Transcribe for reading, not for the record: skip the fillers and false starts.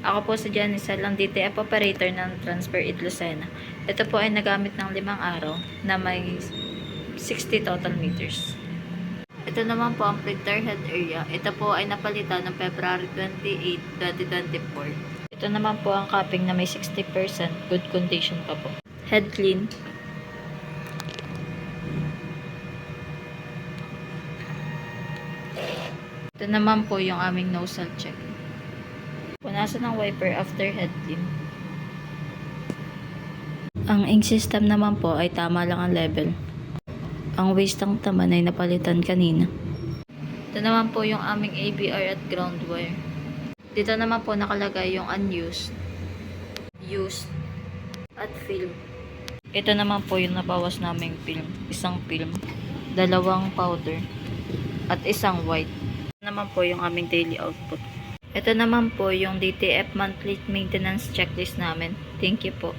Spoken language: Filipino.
Ako po si Janice lang, DTF operator ng Transfer It Lucena. Ito po ay nagamit ng 5 araw na may 60 total meters. Ito naman po ang printer head area. Ito po ay napalitan ng February 28, 2024. Ito naman po ang capping na may 60%, good condition pa po. Head clean. Ito naman po yung aming nozzle check. Punasan ng wiper after head clean. Ang ink system naman po ay tama lang ang level. Ang waste ng taman ay napalitan kanina. Ito naman po yung aming ABR at ground wire. Dito naman po nakalagay yung unused, used, at film. Ito naman po yung nabawas naming film. Isang film, 2 powder, at isang white. Ito naman po yung aming daily output. Ito naman po yung DTF monthly maintenance checklist namin. Thank you po.